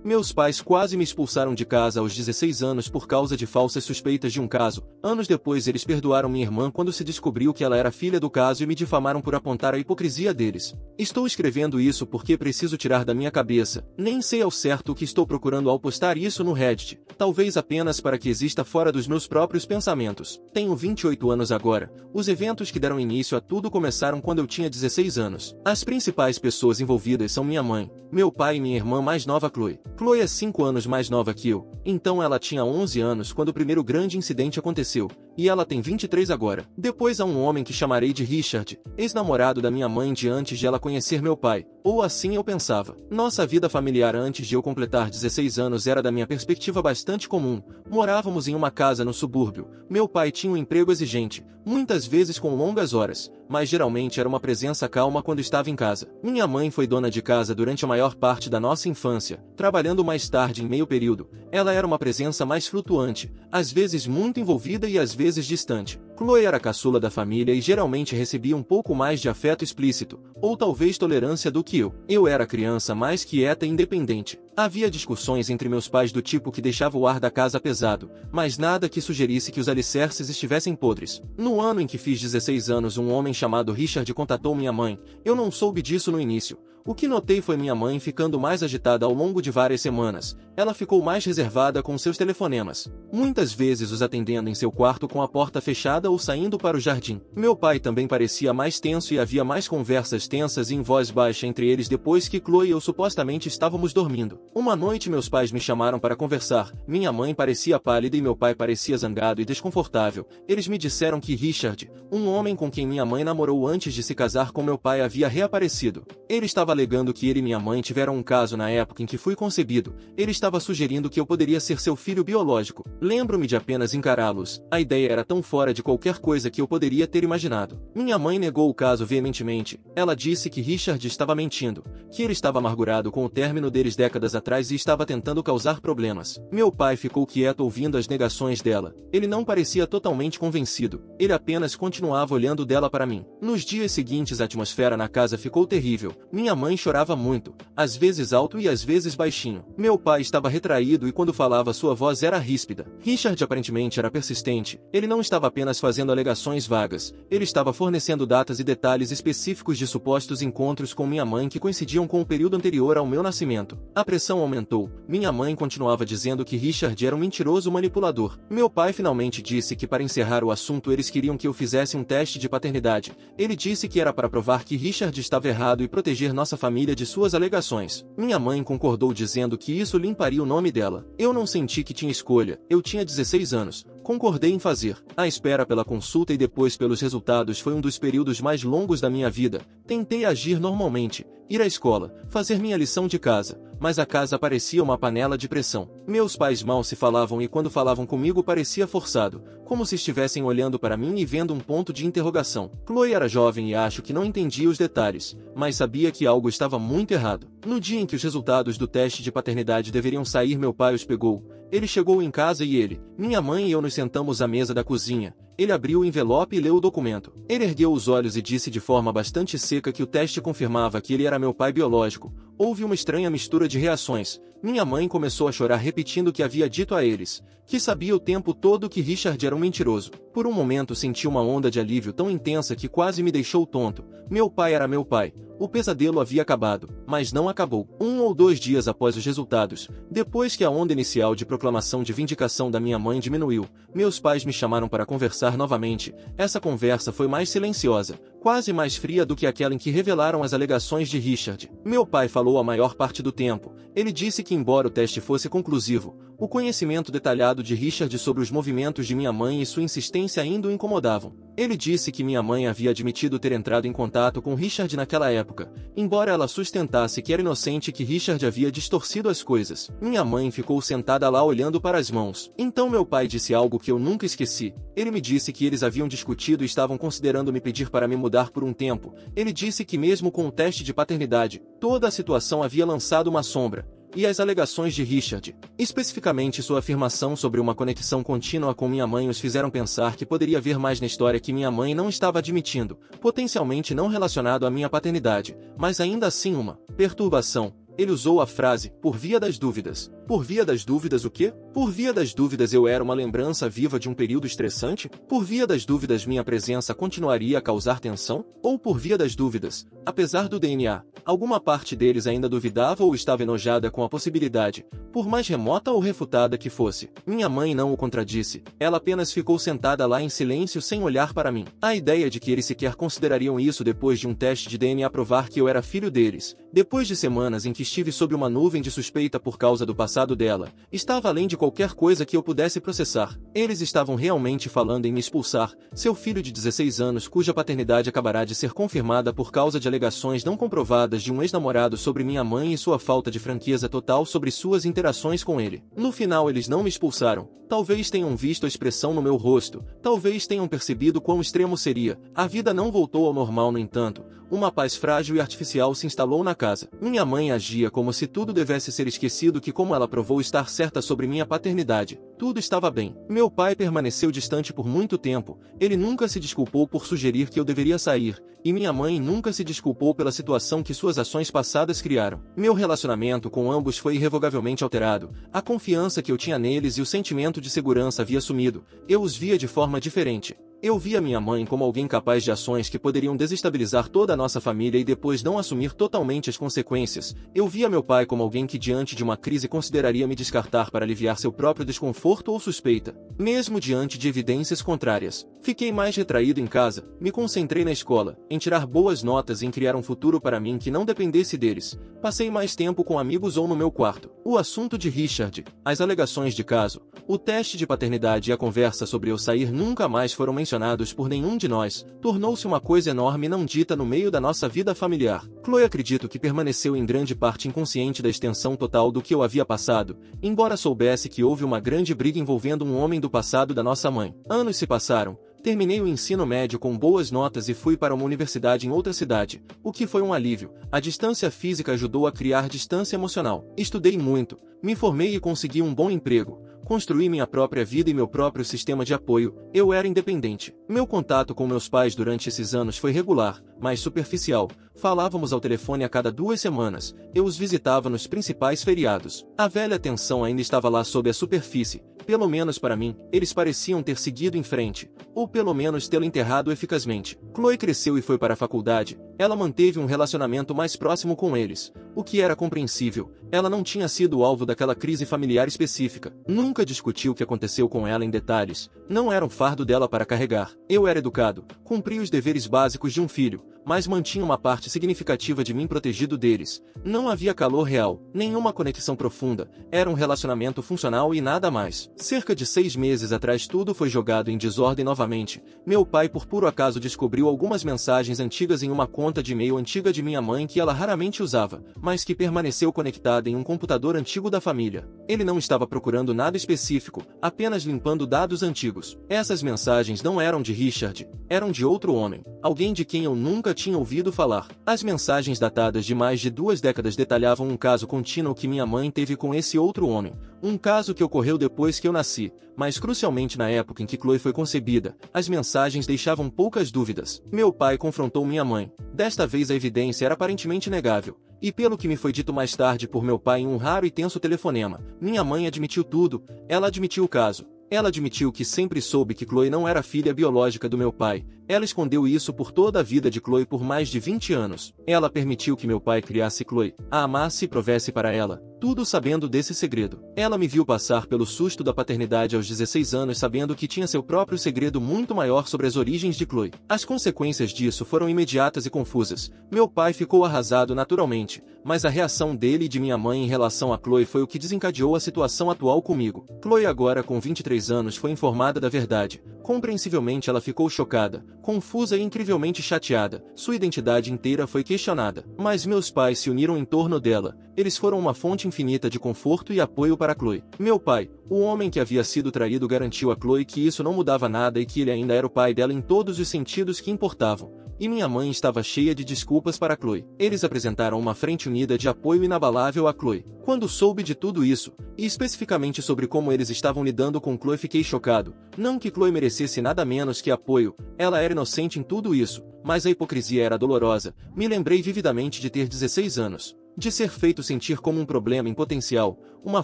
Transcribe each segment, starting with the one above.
Meus pais quase me expulsaram de casa aos 16 anos por causa de falsas suspeitas de um caso. Anos depois eles perdoaram minha irmã quando se descobriu que ela era filha do caso e me difamaram por apontar a hipocrisia deles. Estou escrevendo isso porque preciso tirar da minha cabeça. Nem sei ao certo o que estou procurando ao postar isso no Reddit. Talvez apenas para que exista fora dos meus próprios pensamentos. Tenho 28 anos agora. Os eventos que deram início a tudo começaram quando eu tinha 16 anos. As principais pessoas envolvidas são minha mãe, meu pai e minha irmã mais nova Chloe. Chloe é 5 anos mais nova que eu, então ela tinha 11 anos quando o primeiro grande incidente aconteceu, e ela tem 23 agora. Depois há um homem que chamarei de Richard, ex-namorado da minha mãe de antes de ela conhecer meu pai, ou assim eu pensava. Nossa vida familiar antes de eu completar 16 anos era da minha perspectiva bastante comum. Morávamos em uma casa no subúrbio, meu pai tinha um emprego exigente, muitas vezes com longas horas, mas geralmente era uma presença calma quando estava em casa. Minha mãe foi dona de casa durante a maior parte da nossa infância, trabalhando mais tarde em meio período. Ela era uma presença mais flutuante, às vezes muito envolvida e às vezes distante. Chloe era a caçula da família e geralmente recebia um pouco mais de afeto explícito, ou talvez tolerância do que eu. Eu era a criança mais quieta e independente. Havia discussões entre meus pais do tipo que deixava o ar da casa pesado, mas nada que sugerisse que os alicerces estivessem podres. No ano em que fiz 16 anos, um homem chamado Richard contatou minha mãe. Eu não soube disso no início. O que notei foi minha mãe ficando mais agitada ao longo de várias semanas. Ela ficou mais reservada com seus telefonemas, muitas vezes os atendendo em seu quarto com a porta fechada ou saindo para o jardim. Meu pai também parecia mais tenso e havia mais conversas tensas e em voz baixa entre eles depois que Chloe e eu supostamente estávamos dormindo. Uma noite meus pais me chamaram para conversar. Minha mãe parecia pálida e meu pai parecia zangado e desconfortável. Eles me disseram que Richard, um homem com quem minha mãe namorou antes de se casar com meu pai, havia reaparecido. Ele estava alegando que ele e minha mãe tiveram um caso na época em que fui concebido. Ele estava sugerindo que eu poderia ser seu filho biológico. Lembro-me de apenas encará-los. A ideia era tão fora de qualquer coisa que eu poderia ter imaginado. Minha mãe negou o caso veementemente. Ela disse que Richard estava mentindo, que ele estava amargurado com o término deles décadas atrás e estava tentando causar problemas. Meu pai ficou quieto ouvindo as negações dela. Ele não parecia totalmente convencido. Ele apenas continuava olhando dela para mim. Nos dias seguintes a atmosfera na casa ficou terrível. Minha mãe chorava muito, às vezes alto e às vezes baixinho. Meu pai estava retraído e quando falava sua voz era ríspida. Richard aparentemente era persistente. Ele não estava apenas fazendo alegações vagas. Ele estava fornecendo datas e detalhes específicos de supostos encontros com minha mãe que coincidiam com o período anterior ao meu nascimento. A pressão aumentou. Minha mãe continuava dizendo que Richard era um mentiroso manipulador. Meu pai finalmente disse que para encerrar o assunto eles queriam que eu fizesse um teste de paternidade. Ele disse que era para provar que Richard estava errado e proteger nossa família de suas alegações. Minha mãe concordou dizendo que isso limparia o nome dela. Eu não senti que tinha escolha. Eu tinha 16 anos. Concordei em fazer. A espera pela consulta e depois pelos resultados foi um dos períodos mais longos da minha vida. Tentei agir normalmente, ir à escola, fazer minha lição de casa, mas a casa parecia uma panela de pressão. Meus pais mal se falavam e quando falavam comigo parecia forçado, como se estivessem olhando para mim e vendo um ponto de interrogação. Chloe era jovem e acho que não entendia os detalhes, mas sabia que algo estava muito errado. No dia em que os resultados do teste de paternidade deveriam sair, meu pai os pegou. Ele chegou em casa e ele, minha mãe e eu nos sentamos à mesa da cozinha. Ele abriu o envelope e leu o documento. Ele ergueu os olhos e disse de forma bastante seca que o teste confirmava que ele era meu pai biológico. Houve uma estranha mistura de reações. Minha mãe começou a chorar repetindo o que havia dito a eles, que sabia o tempo todo que Richard era um mentiroso. Por um momento senti uma onda de alívio tão intensa que quase me deixou tonto. Meu pai era meu pai. O pesadelo havia acabado, mas não acabou. 1 ou 2 dias após os resultados, depois que a onda inicial de proclamação de vindicação da minha mãe diminuiu, meus pais me chamaram para conversar novamente. Essa conversa foi mais silenciosa, quase mais fria do que aquela em que revelaram as alegações de Richard. Meu pai falou a maior parte do tempo. Ele disse que embora o teste fosse conclusivo, o conhecimento detalhado de Richard sobre os movimentos de minha mãe e sua insistência ainda o incomodavam. Ele disse que minha mãe havia admitido ter entrado em contato com Richard naquela época, embora ela sustentasse que era inocente e que Richard havia distorcido as coisas. Minha mãe ficou sentada lá olhando para as mãos. Então meu pai disse algo que eu nunca esqueci. Ele me disse que eles haviam discutido e estavam considerando me pedir para me mudar por um tempo. Ele disse que mesmo com o teste de paternidade, toda a situação havia lançado uma sombra. E as alegações de Richard, especificamente sua afirmação sobre uma conexão contínua com minha mãe, os fizeram pensar que poderia haver mais na história que minha mãe não estava admitindo, potencialmente não relacionado à minha paternidade, mas ainda assim uma perturbação. Ele usou a frase, por via das dúvidas. Por via das dúvidas o quê? Por via das dúvidas eu era uma lembrança viva de um período estressante? Por via das dúvidas minha presença continuaria a causar tensão? Ou por via das dúvidas, apesar do DNA, alguma parte deles ainda duvidava ou estava enojada com a possibilidade, por mais remota ou refutada que fosse. Minha mãe não o contradisse, ela apenas ficou sentada lá em silêncio sem olhar para mim. A ideia de que eles sequer considerariam isso depois de um teste de DNA provar que eu era filho deles, depois de semanas em que estive sob uma nuvem de suspeita por causa do passado dela, estava além de qualquer coisa que eu pudesse processar. Eles estavam realmente falando em me expulsar, seu filho de 16 anos cuja paternidade acabará de ser confirmada por causa de alegações não comprovadas de um ex-namorado sobre minha mãe e sua falta de franqueza total sobre suas interações com ele. No final eles não me expulsaram. Talvez tenham visto a expressão no meu rosto, talvez tenham percebido quão extremo seria. A vida não voltou ao normal no entanto. Uma paz frágil e artificial se instalou na casa. Minha mãe agia como se tudo devesse ser esquecido que como ela provou estar certa sobre minha paternidade, tudo estava bem. Meu pai permaneceu distante por muito tempo, ele nunca se desculpou por sugerir que eu deveria sair, e minha mãe nunca se desculpou pela situação que suas ações passadas criaram. Meu relacionamento com ambos foi irrevogavelmente alterado, a confiança que eu tinha neles e o sentimento de segurança havia sumido, eu os via de forma diferente. Eu via minha mãe como alguém capaz de ações que poderiam desestabilizar toda a nossa família e depois não assumir totalmente as consequências. Eu via meu pai como alguém que diante de uma crise consideraria me descartar para aliviar seu próprio desconforto ou suspeita, mesmo diante de evidências contrárias. Fiquei mais retraído em casa, me concentrei na escola, em tirar boas notas e em criar um futuro para mim que não dependesse deles. Passei mais tempo com amigos ou no meu quarto. O assunto de Richard, as alegações de caso, o teste de paternidade e a conversa sobre eu sair nunca mais foram mencionados por nenhum de nós, tornou-se uma coisa enorme não dita no meio da nossa vida familiar. Chloe acredito que permaneceu em grande parte inconsciente da extensão total do que eu havia passado, embora soubesse que houve uma grande briga envolvendo um homem do passado da nossa mãe. Anos se passaram. Terminei o ensino médio com boas notas e fui para uma universidade em outra cidade, o que foi um alívio. A distância física ajudou a criar distância emocional. Estudei muito, me formei e consegui um bom emprego. Construí minha própria vida e meu próprio sistema de apoio, eu era independente. Meu contato com meus pais durante esses anos foi regular, mas superficial. Falávamos ao telefone a cada 2 semanas, eu os visitava nos principais feriados. A velha tensão ainda estava lá sob a superfície. Pelo menos para mim, eles pareciam ter seguido em frente, ou pelo menos tê-lo enterrado eficazmente. Chloe cresceu e foi para a faculdade, ela manteve um relacionamento mais próximo com eles, o que era compreensível, ela não tinha sido o alvo daquela crise familiar específica. Nunca discuti o que aconteceu com ela em detalhes, não era um fardo dela para carregar. Eu era educado, cumpri os deveres básicos de um filho, mas mantinha uma parte significativa de mim protegido deles. Não havia calor real, nenhuma conexão profunda, era um relacionamento funcional e nada mais. Cerca de 6 meses atrás tudo foi jogado em desordem novamente. Meu pai por puro acaso descobriu algumas mensagens antigas em uma conta de e-mail antiga de minha mãe que ela raramente usava, mas que permaneceu conectada em um computador antigo da família. Ele não estava procurando nada específico, apenas limpando dados antigos. Essas mensagens não eram de Richard, eram de outro homem, alguém de quem eu nunca tinha ouvido falar. As mensagens datadas de mais de 2 décadas detalhavam um caso contínuo que minha mãe teve com esse outro homem, um caso que ocorreu depois que eu nasci, mas crucialmente na época em que Chloe foi concebida. As mensagens deixavam poucas dúvidas. Meu pai confrontou minha mãe. Desta vez a evidência era aparentemente inegável. E pelo que me foi dito mais tarde por meu pai em um raro e tenso telefonema, minha mãe admitiu tudo, ela admitiu o caso. Ela admitiu que sempre soube que Chloe não era filha biológica do meu pai. Ela escondeu isso por toda a vida de Chloe por mais de 20 anos. Ela permitiu que meu pai criasse Chloe, a amasse e provesse para ela, tudo sabendo desse segredo. Ela me viu passar pelo susto da paternidade aos 16 anos sabendo que tinha seu próprio segredo muito maior sobre as origens de Chloe. As consequências disso foram imediatas e confusas. Meu pai ficou arrasado naturalmente, mas a reação dele e de minha mãe em relação a Chloe foi o que desencadeou a situação atual comigo. Chloe agora com 23 anos foi informada da verdade. Compreensivelmente ela ficou chocada, confusa e incrivelmente chateada. Sua identidade inteira foi questionada. Mas meus pais se uniram em torno dela. Eles foram uma fonte infinita de conforto e apoio para Chloe. Meu pai, o homem que havia sido traído, garantiu a Chloe que isso não mudava nada e que ele ainda era o pai dela em todos os sentidos que importavam. E minha mãe estava cheia de desculpas para Chloe. Eles apresentaram uma frente unida de apoio inabalável a Chloe. Quando soube de tudo isso, e especificamente sobre como eles estavam lidando com Chloe, fiquei chocado. Não que Chloe merecesse nada menos que apoio, ela era inocente em tudo isso, mas a hipocrisia era dolorosa. Me lembrei vividamente de ter 16 anos. de ser feito sentir como um problema em potencial, uma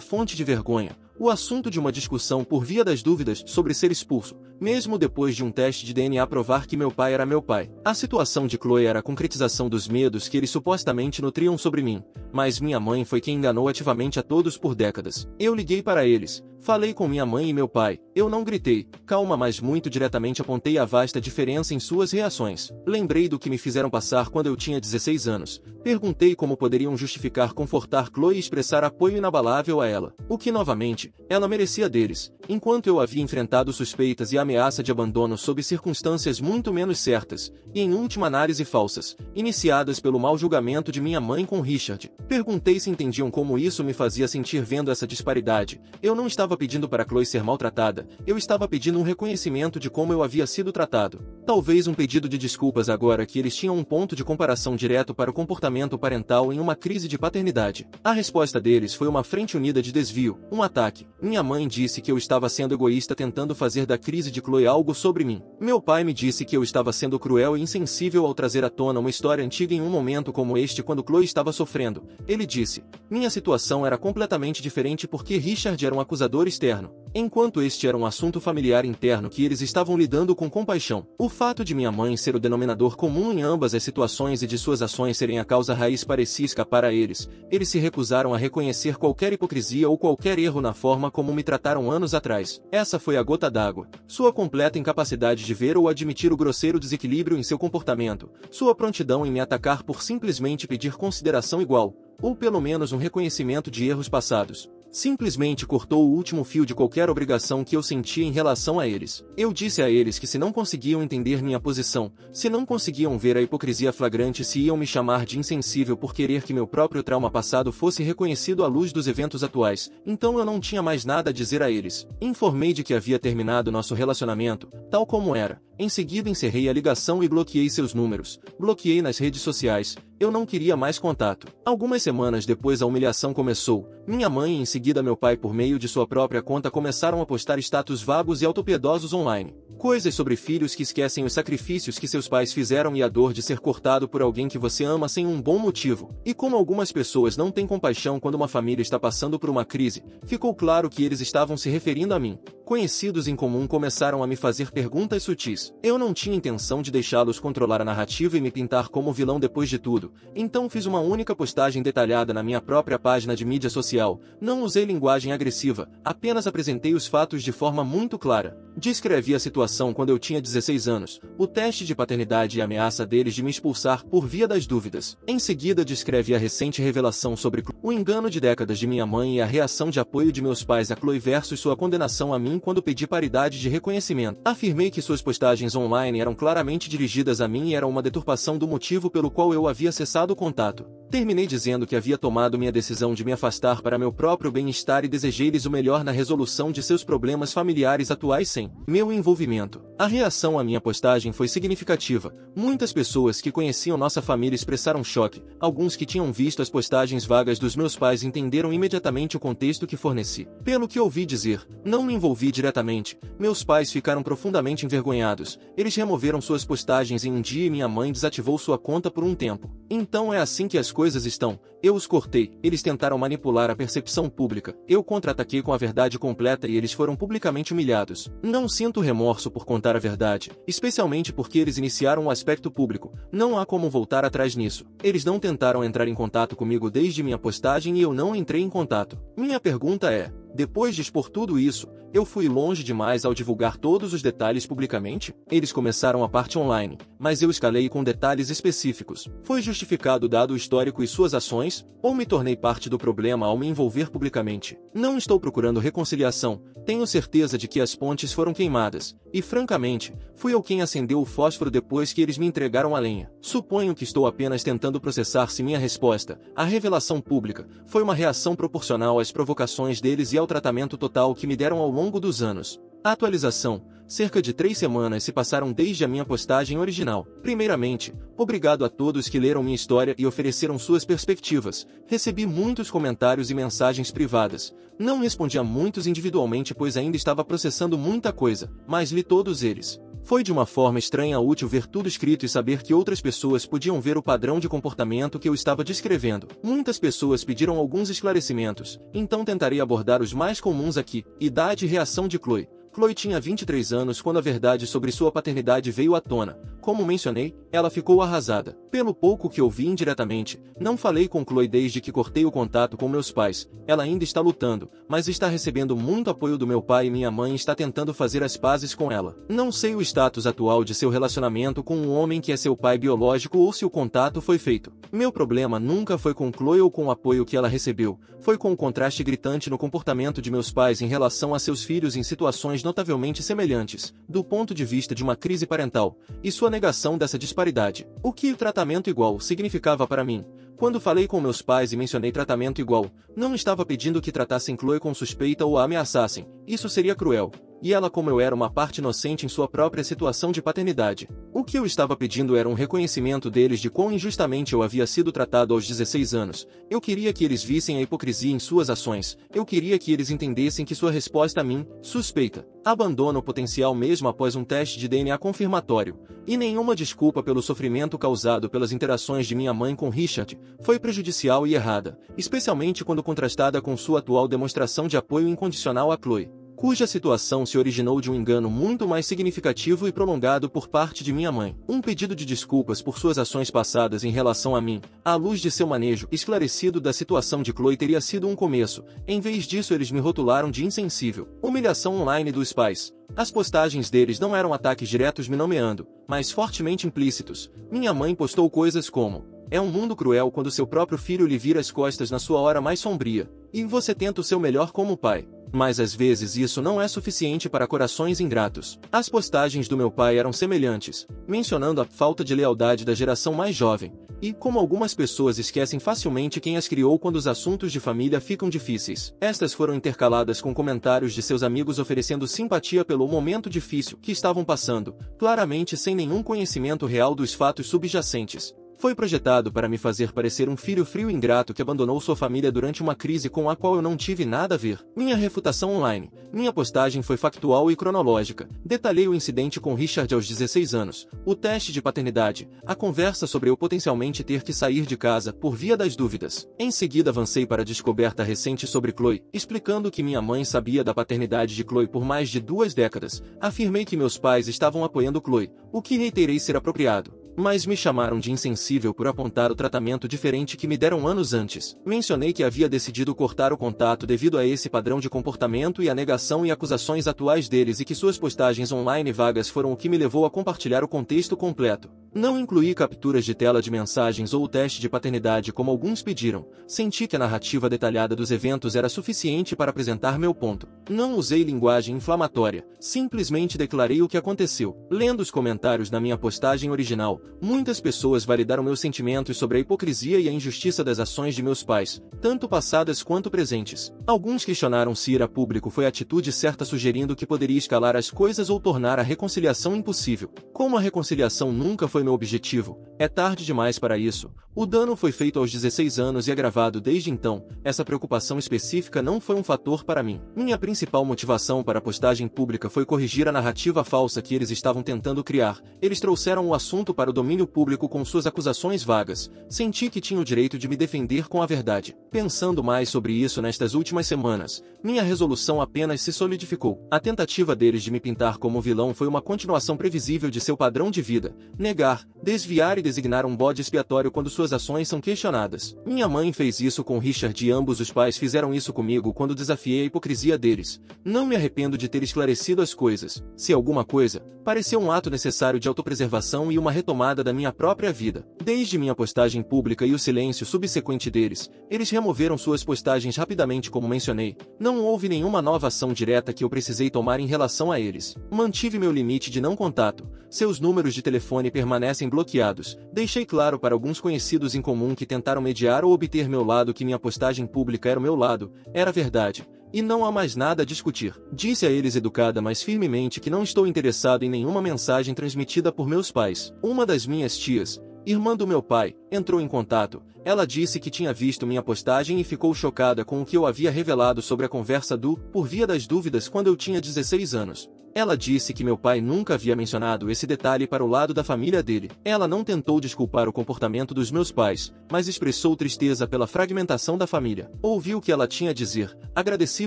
fonte de vergonha, o assunto de uma discussão por via das dúvidas sobre ser expulso, mesmo depois de um teste de DNA provar que meu pai era meu pai. A situação de Chloe era a concretização dos medos que eles supostamente nutriam sobre mim, mas minha mãe foi quem enganou ativamente a todos por décadas. Eu liguei para eles, falei com minha mãe e meu pai, eu não gritei, calma, mas muito diretamente apontei a vasta diferença em suas reações. Lembrei do que me fizeram passar quando eu tinha 16 anos, perguntei como poderiam justificar confortar Chloe e expressar apoio inabalável a ela, o que novamente, ela merecia deles, enquanto eu havia enfrentado suspeitas e ameaça de abandono sob circunstâncias muito menos certas, e em última análise falsas, iniciadas pelo mau julgamento de minha mãe com Richard. Perguntei se entendiam como isso me fazia sentir vendo essa disparidade. Eu não estava pedindo para Chloe ser maltratada, eu estava pedindo um reconhecimento de como eu havia sido tratado. Talvez um pedido de desculpas agora que eles tinham um ponto de comparação direto para o comportamento parental em uma crise de paternidade. A resposta deles foi uma frente unida de desvio, um ataque. Minha mãe disse que eu estava sendo egoísta tentando fazer da crise de Chloe algo sobre mim. Meu pai me disse que eu estava sendo cruel e insensível ao trazer à tona uma história antiga em um momento como este quando Chloe estava sofrendo. Ele disse, minha situação era completamente diferente porque Richard era um acusador externo, enquanto este era um assunto familiar interno que eles estavam lidando com compaixão. O fato de minha mãe ser o denominador comum em ambas as situações e de suas ações serem a causa raiz parecia escapar a eles. Eles se recusaram a reconhecer qualquer hipocrisia ou qualquer erro na forma como me trataram anos atrás. Essa foi a gota d'água. Sua completa incapacidade de ver ou admitir o grosseiro desequilíbrio em seu comportamento, sua prontidão em me atacar por simplesmente pedir consideração igual, ou pelo menos um reconhecimento de erros passados. Simplesmente cortou o último fio de qualquer obrigação que eu sentia em relação a eles. Eu disse a eles que se não conseguiam entender minha posição, se não conseguiam ver a hipocrisia flagrante, se iam me chamar de insensível por querer que meu próprio trauma passado fosse reconhecido à luz dos eventos atuais, então eu não tinha mais nada a dizer a eles. Informei de que havia terminado nosso relacionamento, tal como era. Em seguida encerrei a ligação e bloqueei seus números. Bloqueei nas redes sociais. Eu não queria mais contato. Algumas semanas depois a humilhação começou. Minha mãe e em seguida meu pai por meio de sua própria conta começaram a postar status vagos e autopiedosos online. Coisas sobre filhos que esquecem os sacrifícios que seus pais fizeram e a dor de ser cortado por alguém que você ama sem um bom motivo. E como algumas pessoas não têm compaixão quando uma família está passando por uma crise, ficou claro que eles estavam se referindo a mim. Conhecidos em comum começaram a me fazer perguntas sutis. Eu não tinha intenção de deixá-los controlar a narrativa e me pintar como vilão depois de tudo, então fiz uma única postagem detalhada na minha própria página de mídia social. Não usei linguagem agressiva, apenas apresentei os fatos de forma muito clara. Descrevi a situação quando eu tinha 16 anos, o teste de paternidade e a ameaça deles de me expulsar por via das dúvidas. Em seguida descrevi a recente revelação sobre o engano de décadas de minha mãe e a reação de apoio de meus pais a Chloe versus sua condenação a mim quando pedi paridade de reconhecimento. Afirmei que suas postagens online eram claramente dirigidas a mim e eram uma deturpação do motivo pelo qual eu havia cessado o contato. Terminei dizendo que havia tomado minha decisão de me afastar para meu próprio bem-estar e desejei-lhes o melhor na resolução de seus problemas familiares atuais sem meu envolvimento. A reação à minha postagem foi significativa. Muitas pessoas que conheciam nossa família expressaram choque. Alguns que tinham visto as postagens vagas dos meus pais entenderam imediatamente o contexto que forneci. Pelo que ouvi dizer, não me envolvi diretamente. Meus pais ficaram profundamente envergonhados. Eles removeram suas postagens em um dia e minha mãe desativou sua conta por um tempo. Então é assim que as coisas estão. Eu os cortei. Eles tentaram manipular a percepção pública. Eu contra-ataquei com a verdade completa e eles foram publicamente humilhados. Não sinto remorso por contar a verdade, especialmente porque eles iniciaram o aspecto público. Não há como voltar atrás nisso. Eles não tentaram entrar em contato comigo desde minha postagem e eu não entrei em contato. Minha pergunta é, depois de expor tudo isso, eu fui longe demais ao divulgar todos os detalhes publicamente? Eles começaram a parte online, mas eu escalei com detalhes específicos. Foi justificado dado o histórico e suas ações, ou me tornei parte do problema ao me envolver publicamente? Não estou procurando reconciliação, tenho certeza de que as pontes foram queimadas, e francamente, fui eu quem acendeu o fósforo depois que eles me entregaram a lenha. Suponho que estou apenas tentando processar se minha resposta, a revelação pública, foi uma reação proporcional às provocações deles e ao tratamento total que me deram ao longo dos anos. A atualização. Cerca de 3 semanas se passaram desde a minha postagem original. Primeiramente, obrigado a todos que leram minha história e ofereceram suas perspectivas. Recebi muitos comentários e mensagens privadas. Não respondi a muitos individualmente pois ainda estava processando muita coisa, mas li todos eles. Foi de uma forma estranha útil ver tudo escrito e saber que outras pessoas podiam ver o padrão de comportamento que eu estava descrevendo. Muitas pessoas pediram alguns esclarecimentos, então tentarei abordar os mais comuns aqui. Idade e reação de Chloe. Chloe tinha 23 anos quando a verdade sobre sua paternidade veio à tona. Como mencionei, ela ficou arrasada. Pelo pouco que ouvi indiretamente, não falei com Chloe desde que cortei o contato com meus pais. Ela ainda está lutando, mas está recebendo muito apoio do meu pai e minha mãe está tentando fazer as pazes com ela. Não sei o status atual de seu relacionamento com um homem que é seu pai biológico ou se o contato foi feito. Meu problema nunca foi com Chloe ou com o apoio que ela recebeu, foi com o contraste gritante no comportamento de meus pais em relação a seus filhos em situações notavelmente semelhantes, do ponto de vista de uma crise parental, e sua negação dessa disparidade. O que o tratamento igual significava para mim? Quando falei com meus pais e mencionei tratamento igual, não estava pedindo que tratassem Chloe com suspeita ou a ameaçassem, isso seria cruel. E ela como eu era uma parte inocente em sua própria situação de paternidade. O que eu estava pedindo era um reconhecimento deles de quão injustamente eu havia sido tratado aos 16 anos. Eu queria que eles vissem a hipocrisia em suas ações. Eu queria que eles entendessem que sua resposta a mim, suspeita, abandona o potencial mesmo após um teste de DNA confirmatório. E nenhuma desculpa pelo sofrimento causado pelas interações de minha mãe com Richard foi prejudicial e errada, especialmente quando contrastada com sua atual demonstração de apoio incondicional a Chloe, cuja situação se originou de um engano muito mais significativo e prolongado por parte de minha mãe. Um pedido de desculpas por suas ações passadas em relação a mim, à luz de seu manejo esclarecido da situação de Chloe teria sido um começo. Em vez disso eles me rotularam de insensível. Humilhação online dos pais. As postagens deles não eram ataques diretos me nomeando, mas fortemente implícitos. Minha mãe postou coisas como: é um mundo cruel quando seu próprio filho lhe vira as costas na sua hora mais sombria, e você tenta o seu melhor como pai. Mas às vezes isso não é suficiente para corações ingratos. As postagens do meu pai eram semelhantes, mencionando a falta de lealdade da geração mais jovem, e como algumas pessoas esquecem facilmente quem as criou quando os assuntos de família ficam difíceis. Estas foram intercaladas com comentários de seus amigos oferecendo simpatia pelo momento difícil que estavam passando, claramente sem nenhum conhecimento real dos fatos subjacentes. Foi projetado para me fazer parecer um filho frio e ingrato que abandonou sua família durante uma crise com a qual eu não tive nada a ver. Minha refutação online. Minha postagem foi factual e cronológica. Detalhei o incidente com Richard aos 16 anos, o teste de paternidade, a conversa sobre eu potencialmente ter que sair de casa por via das dúvidas. Em seguida avancei para a descoberta recente sobre Chloe, explicando que minha mãe sabia da paternidade de Chloe por mais de 2 décadas. Afirmei que meus pais estavam apoiando Chloe, o que reiterei ser apropriado. Mas me chamaram de insensível por apontar o tratamento diferente que me deram anos antes. Mencionei que havia decidido cortar o contato devido a esse padrão de comportamento e a negação e acusações atuais deles e que suas postagens online vagas foram o que me levou a compartilhar o contexto completo. Não incluí capturas de tela de mensagens ou o teste de paternidade como alguns pediram. Senti que a narrativa detalhada dos eventos era suficiente para apresentar meu ponto. Não usei linguagem inflamatória, simplesmente declarei o que aconteceu. Lendo os comentários na minha postagem original, muitas pessoas validaram meus sentimentos sobre a hipocrisia e a injustiça das ações de meus pais, tanto passadas quanto presentes. Alguns questionaram se ir a público foi a atitude certa, sugerindo que poderia escalar as coisas ou tornar a reconciliação impossível. Como a reconciliação nunca foi meu objetivo, é tarde demais para isso. O dano foi feito aos 16 anos e agravado desde então. Essa preocupação específica não foi um fator para mim. Minha principal motivação para a postagem pública foi corrigir a narrativa falsa que eles estavam tentando criar. Eles trouxeram o assunto para o domínio público com suas acusações vagas. Senti que tinha o direito de me defender com a verdade. Pensando mais sobre isso nestas últimas semanas, minha resolução apenas se solidificou. A tentativa deles de me pintar como vilão foi uma continuação previsível de seu padrão de vida. Negar, desviar e designar um bode expiatório quando suas ações são questionadas. Minha mãe fez isso com Richard e ambos os pais fizeram isso comigo quando desafiei a hipocrisia deles. Não me arrependo de ter esclarecido as coisas. Se alguma coisa, pareceu um ato necessário de autopreservação e uma retomada da minha própria vida. Desde minha postagem pública e o silêncio subsequente deles, eles removeram suas postagens rapidamente como mencionei. Não houve nenhuma nova ação direta que eu precisei tomar em relação a eles. Mantive meu limite de não contato. Seus números de telefone permanecem bloqueados. Deixei claro para alguns conhecidos em comum que tentaram mediar ou obter meu lado que minha postagem pública era o meu lado, era verdade. E não há mais nada a discutir. Disse a eles educada mas firmemente que não estou interessado em nenhuma mensagem transmitida por meus pais. Uma das minhas tias, irmã do meu pai, entrou em contato. Ela disse que tinha visto minha postagem e ficou chocada com o que eu havia revelado sobre a conversa por via das dúvidas quando eu tinha 16 anos. Ela disse que meu pai nunca havia mencionado esse detalhe para o lado da família dele. Ela não tentou desculpar o comportamento dos meus pais, mas expressou tristeza pela fragmentação da família. Ouvi o que ela tinha a dizer, agradeci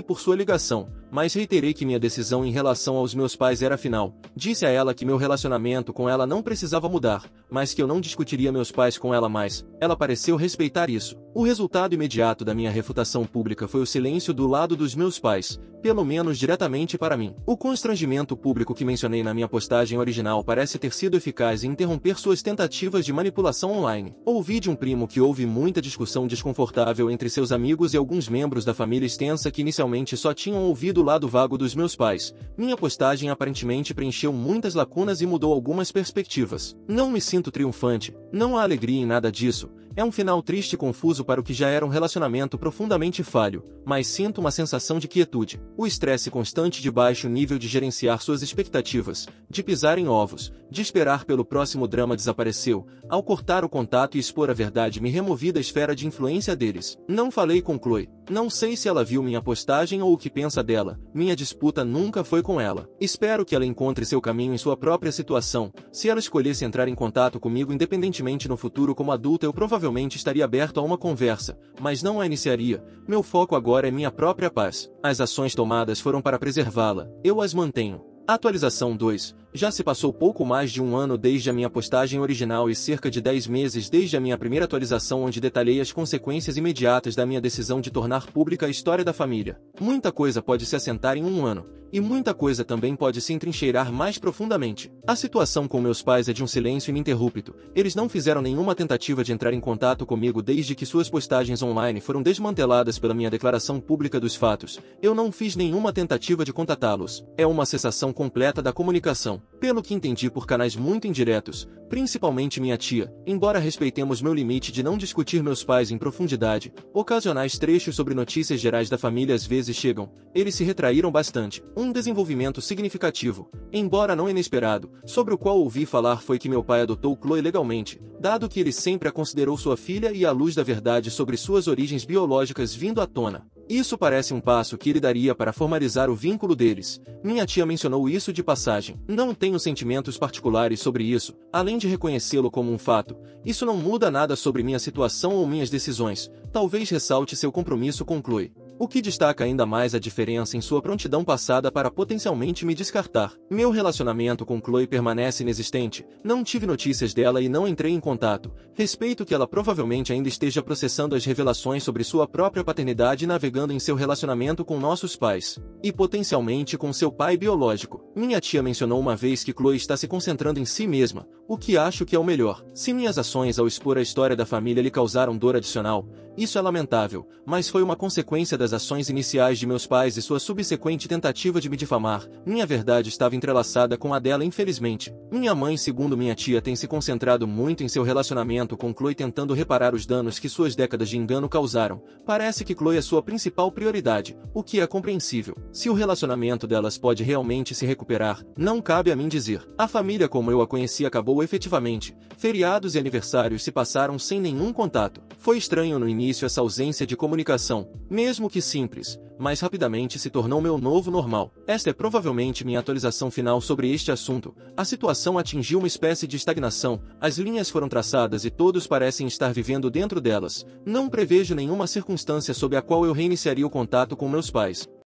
por sua ligação, mas reiterei que minha decisão em relação aos meus pais era final. Disse a ela que meu relacionamento com ela não precisava mudar, mas que eu não discutiria meus pais com ela mais. Ela pareceu respeitar isso. O resultado imediato da minha refutação pública foi o silêncio do lado dos meus pais, pelo menos diretamente para mim. O constrangimento público que mencionei na minha postagem original parece ter sido eficaz em interromper suas tentativas de manipulação online. Ouvi de um primo que houve muita discussão desconfortável entre seus amigos e alguns membros da família extensa que inicialmente só tinham ouvido o lado vago dos meus pais. Minha postagem aparentemente preencheu muitas lacunas e mudou algumas perspectivas. Não me sinto triunfante, não há alegria em nada disso. É um final triste e confuso para o que já era um relacionamento profundamente falho, mas sinto uma sensação de quietude. O estresse constante de baixo nível de gerenciar suas expectativas, de pisar em ovos, de esperar pelo próximo drama desapareceu. Ao cortar o contato e expor a verdade, me removi da esfera de influência deles. Não falei com Chloe. Não sei se ela viu minha postagem ou o que pensa dela. Minha disputa nunca foi com ela. Espero que ela encontre seu caminho em sua própria situação. Se ela escolhesse entrar em contato comigo independentemente no futuro como adulta, eu provavelmente estaria aberto a uma conversa, mas não a iniciaria. Meu foco agora é minha própria paz. As ações tomadas foram para preservá-la. Eu as mantenho. Atualização 2. Já se passou pouco mais de um ano desde a minha postagem original e cerca de 10 meses desde a minha primeira atualização onde detalhei as consequências imediatas da minha decisão de tornar pública a história da família. Muita coisa pode se assentar em um ano, e muita coisa também pode se entrincheirar mais profundamente. A situação com meus pais é de um silêncio ininterrupto. Eles não fizeram nenhuma tentativa de entrar em contato comigo desde que suas postagens online foram desmanteladas pela minha declaração pública dos fatos. Eu não fiz nenhuma tentativa de contatá-los. É uma cessação completa da comunicação. Pelo que entendi por canais muito indiretos, principalmente minha tia, embora respeitemos meu limite de não discutir meus pais em profundidade, ocasionais trechos sobre notícias gerais da família às vezes chegam, eles se retraíram bastante. Um desenvolvimento significativo, embora não inesperado, sobre o qual ouvi falar foi que meu pai adotou Chloe legalmente, dado que ele sempre a considerou sua filha e à luz da verdade sobre suas origens biológicas vindo à tona. Isso parece um passo que ele daria para formalizar o vínculo deles. Minha tia mencionou isso de passagem. Não tenho sentimentos particulares sobre isso, além de reconhecê-lo como um fato. Isso não muda nada sobre minha situação ou minhas decisões. Talvez ressalte seu compromisso com Chloe. O que destaca ainda mais a diferença em sua prontidão passada para potencialmente me descartar. Meu relacionamento com Chloe permanece inexistente, não tive notícias dela e não entrei em contato. Respeito que ela provavelmente ainda esteja processando as revelações sobre sua própria paternidade e navegando em seu relacionamento com nossos pais. E potencialmente com seu pai biológico. Minha tia mencionou uma vez que Chloe está se concentrando em si mesma, o que acho que é o melhor. Se minhas ações ao expor a história da família lhe causaram dor adicional, isso é lamentável, mas foi uma consequência das ações iniciais de meus pais e sua subsequente tentativa de me difamar. Minha verdade estava entrelaçada com a dela, infelizmente. Minha mãe, segundo minha tia, tem se concentrado muito em seu relacionamento com Chloe, tentando reparar os danos que suas décadas de engano causaram. Parece que Chloe é sua principal prioridade, o que é compreensível. Se o relacionamento delas pode realmente se recuperar, não cabe a mim dizer. A família como eu a conheci acabou efetivamente. Feriados e aniversários se passaram sem nenhum contato. Foi estranho no início essa ausência de comunicação, mesmo que simples, mas rapidamente se tornou meu novo normal. Esta é provavelmente minha atualização final sobre este assunto. A situação atingiu uma espécie de estagnação, as linhas foram traçadas e todos parecem estar vivendo dentro delas. Não prevejo nenhuma circunstância sob a qual eu reiniciaria o contato com meus pais.